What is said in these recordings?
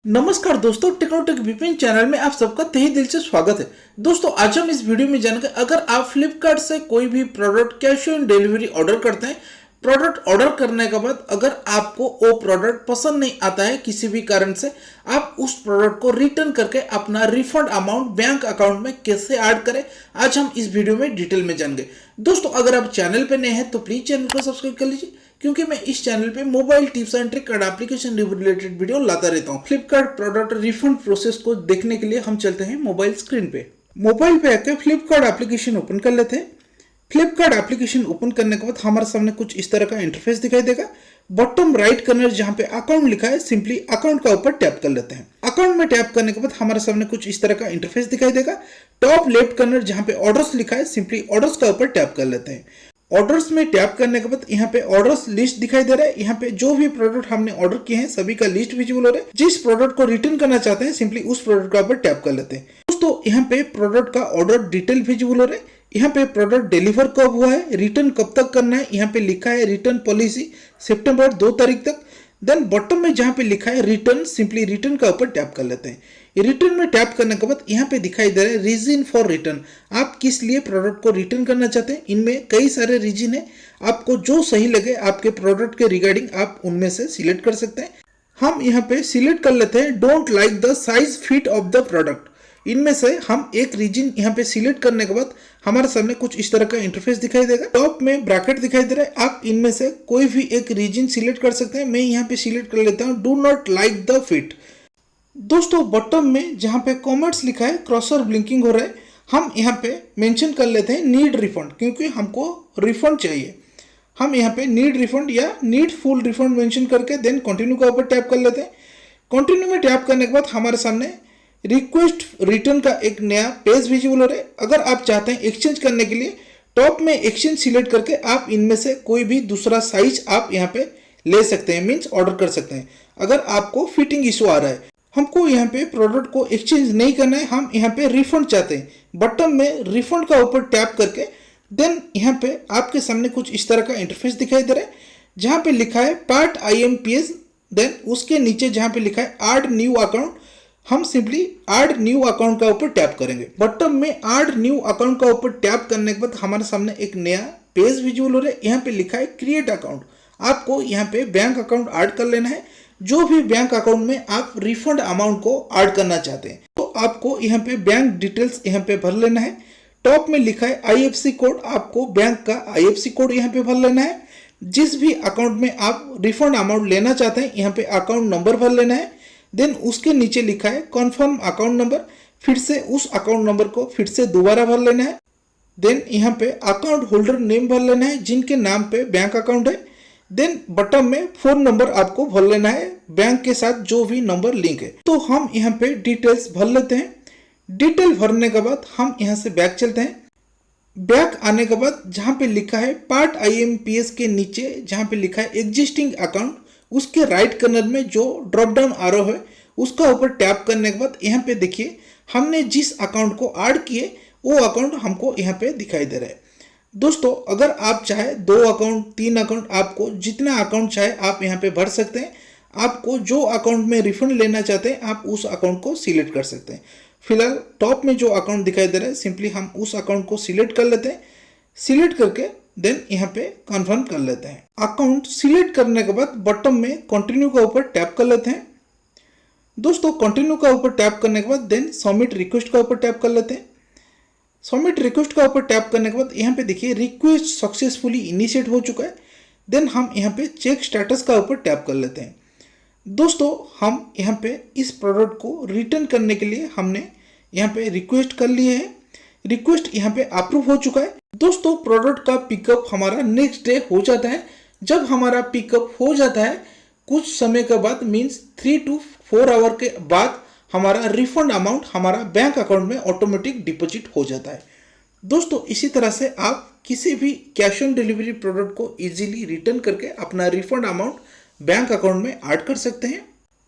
नमस्कार दोस्तों, Technotech Vipin channel में आप सबका तहे दिल से स्वागत है। दोस्तों आज हम इस वीडियो में जानेंगे, अगर आप फ्लिपकार्ट से कोई भी product cash on delivery order करते हैं, प्रोडक्ट ऑर्डर करने के बाद अगर आपको वो प्रोडक्ट पसंद नहीं आता है किसी भी कारण से, आप उस प्रोडक्ट को रिटर्न करके अपना रिफंड अमाउंट बैंक अकाउंट में कैसे ऐड करें, आज हम इस वीडियो में डिटेल में जानेंगे। दोस्तों अगर आप चैनल पे नए हैं तो प्लीज चैनल को सब्सक्राइब कर लीजिए, क्योंकि मैं इस चैनल पे मोबाइल टिप्स एंड ट्रिक और एप्लीकेशन रिलेटेड वीडियो लाता रहता हूँ। फ्लिपकार्ट प्रोडक्ट रिफंड प्रोसेस को देखने के लिए हम चलते हैं मोबाइल स्क्रीन पे। मोबाइल पे आकर फ्लिपकार्ट एप्लीकेशन ओपन कर लेते हैं। फ्लिपकार्ट एप्लीकेशन ओपन करने के बाद हमारे सामने कुछ इस तरह का इंटरफेस दिखाई देगा। बॉटम राइट कॉर्नर जहां पे अकाउंट लिखा है, सिंपली अकाउंट का ऊपर टैप कर लेते हैं। अकाउंट में टैप करने के बाद हमारे सामने कुछ इस तरह का इंटरफेस दिखाई देगा। टॉप लेफ्ट कॉर्नर जहां पे ऑर्डर्स लिखा है, सिंपली ऑर्डर्स का ऊपर टैप कर लेते हैं। ऑर्डर्स में टैप करने के बाद यहाँ पे ऑर्डर्स लिस्ट दिखाई दे रहा है। यहाँ पे जो भी प्रोडक्ट हमने ऑर्डर किए हैं सभी का लिस्ट विजिबल हो रहा है। जिस प्रोडक्ट को रिटर्न करना चाहते हैं, सिंपली उस प्रोडक्ट का ऊपर टैप कर लेते हैं। दोस्तों यहाँ पे प्रोडक्ट का ऑर्डर डिटेल विजिबल हो रहा है। यहाँ पे प्रोडक्ट डिलीवर कब हुआ है, रिटर्न कब तक करना है, यहाँ पे लिखा है रिटर्न पॉलिसी सितंबर 2 तारीख तक। देन बॉटम में जहाँ पे लिखा है रिटर्न, सिंपली रिटर्न का ऊपर टैप कर लेते हैं। रिटर्न में टैप करने के बाद यहाँ पे दिखाई दे रहा है रीजन फॉर रिटर्न, आप किस लिए प्रोडक्ट को रिटर्न करना चाहते हैं। इनमें कई सारे रीजन है, आपको जो सही लगे आपके प्रोडक्ट के रिगार्डिंग आप उनमें से सिलेक्ट कर सकते हैं। हम यहाँ पे सिलेक्ट कर लेते हैं don't like the size fit of the product. इनमें से हम एक रीजन यहाँ पे सिलेक्ट करने के बाद हमारे सामने कुछ इस तरह का इंटरफेस दिखाई देगा। टॉप में ब्रैकेट दिखाई दे रहा है, आप इनमें से कोई भी एक रीजन सिलेक्ट कर सकते हैं। मैं यहाँ पे सिलेक्ट कर लेता हूँ do not like the fit. दोस्तों बॉटम में जहाँ पे कमेंट्स लिखा है क्रॉसर ब्लिंकिंग हो रहा है, हम यहाँ पे मेंशन कर लेते हैं नीड रिफंड, क्योंकि हमको रिफंड चाहिए। हम यहाँ पे नीड रिफंड या नीड फुल रिफंड मेंशन करके देन कंटिन्यू का ऊपर टैप कर लेते हैं। कंटिन्यू में टैप करने के बाद हमारे सामने रिक्वेस्ट रिटर्न का एक नया पेज विजिबल हो रहा है। अगर आप चाहते हैं एक्सचेंज करने के लिए, टॉप में एक्सचेंज सिलेक्ट करके आप इनमें से कोई भी दूसरा साइज आप यहाँ पे ले सकते हैं, मीन्स ऑर्डर कर सकते हैं। अगर आपको फिटिंग इशू आ रहा है, हमको यहाँ पे प्रोडक्ट को एक्सचेंज नहीं करना है, हम यहाँ पे रिफंड चाहते हैं, बटन में रिफंड का ऊपर टैप करके देन यहाँ पे आपके सामने कुछ इस तरह का इंटरफेस दिखाई दे रहा है, जहाँ पे लिखा है पार्ट IMPS। देन उसके नीचे जहाँ पे लिखा है ऐड न्यू अकाउंट, हम सिंपली ऐड न्यू अकाउंट का ऊपर टैप करेंगे। बटन में ऐड न्यू अकाउंट का ऊपर टैप करने के बाद हमारे सामने एक नया पेज विजुअल हो रहा है। यहाँ पे लिखा है क्रिएट अकाउंट, आपको यहाँ पे बैंक अकाउंट ऐड कर लेना है। जो भी बैंक अकाउंट में आप रिफंड अमाउंट को ऐड करना चाहते हैं, तो आपको यहाँ पे बैंक डिटेल्स यहाँ पे भर लेना है। टॉप में लिखा है IFSC कोड, आपको बैंक का IFSC कोड यहाँ पे भर लेना है। जिस भी अकाउंट में आप रिफंड अमाउंट लेना चाहते हैं, यहाँ पे अकाउंट नंबर भर लेना है। देन उसके नीचे लिखा है कन्फर्म अकाउंट नंबर, फिर से उस अकाउंट नंबर को फिर से दोबारा भर लेना है। देन यहाँ पे अकाउंट होल्डर नेम भर लेना है जिनके नाम पे बैंक अकाउंट है। देन बटन में फोन नंबर आपको भर लेना है, बैंक के साथ जो भी नंबर लिंक है। तो हम यहाँ पे डिटेल्स भर लेते हैं। डिटेल भरने के बाद हम यहाँ से बैक चलते हैं। बैक आने के बाद जहाँ पे लिखा है पार्ट IMPS के नीचे जहाँ पे लिखा है एग्जिस्टिंग अकाउंट, उसके राइट कॉर्नर में जो ड्रॉप डाउन आरो है उसका ऊपर टैप करने के बाद यहाँ पे देखिए हमने जिस अकाउंट को ऐड किए वो अकाउंट हमको यहाँ पे दिखाई दे रहा है। दोस्तों अगर आप चाहे 2 अकाउंट 3 अकाउंट, आपको जितना अकाउंट चाहे आप यहाँ पे भर सकते हैं। आपको जो अकाउंट में रिफंड लेना चाहते हैं आप उस अकाउंट को सिलेक्ट कर सकते हैं। फिलहाल टॉप में जो अकाउंट दिखाई दे रहा है, सिंपली हम उस अकाउंट को सिलेक्ट कर लेते हैं। सिलेक्ट करके देन यहाँ पे कन्फर्म कर लेते हैं। अकाउंट सिलेक्ट करने के बाद बटन में कंटिन्यू का ऊपर टैप कर लेते हैं। दोस्तों कंटिन्यू का ऊपर टैप करने के बाद देन सबमिट रिक्वेस्ट का ऊपर टैप कर लेते हैं। सबमिट रिक्वेस्ट का ऊपर टैप करने के बाद यहाँ पे देखिए रिक्वेस्ट सक्सेसफुली इनिशिएट हो चुका है। देन हम यहाँ पे चेक स्टेटस का ऊपर टैप कर लेते हैं। दोस्तों हम यहाँ पे इस प्रोडक्ट को रिटर्न करने के लिए हमने यहाँ पे रिक्वेस्ट कर लिए है, रिक्वेस्ट यहाँ पे अप्रूव हो चुका है। दोस्तों प्रोडक्ट का पिकअप हमारा नेक्स्ट डे हो जाता है। जब हमारा पिकअप हो जाता है कुछ समय के बाद, मीन्स 3 to 4 आवर के बाद हमारा रिफंड अमाउंट हमारा बैंक अकाउंट में ऑटोमेटिक डिपॉजिट हो जाता है। दोस्तों इसी तरह से आप किसी भी कैश ऑन डिलीवरी प्रोडक्ट को इजीली रिटर्न करके अपना रिफंड अमाउंट बैंक अकाउंट में ऐड कर सकते हैं।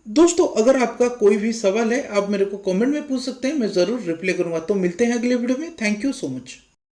दोस्तों अगर आपका कोई भी सवाल है आप मेरे को कमेंट में पूछ सकते हैं, मैं ज़रूर रिप्लाई करूंगा। तो मिलते हैं अगले वीडियो में। Thank you so much.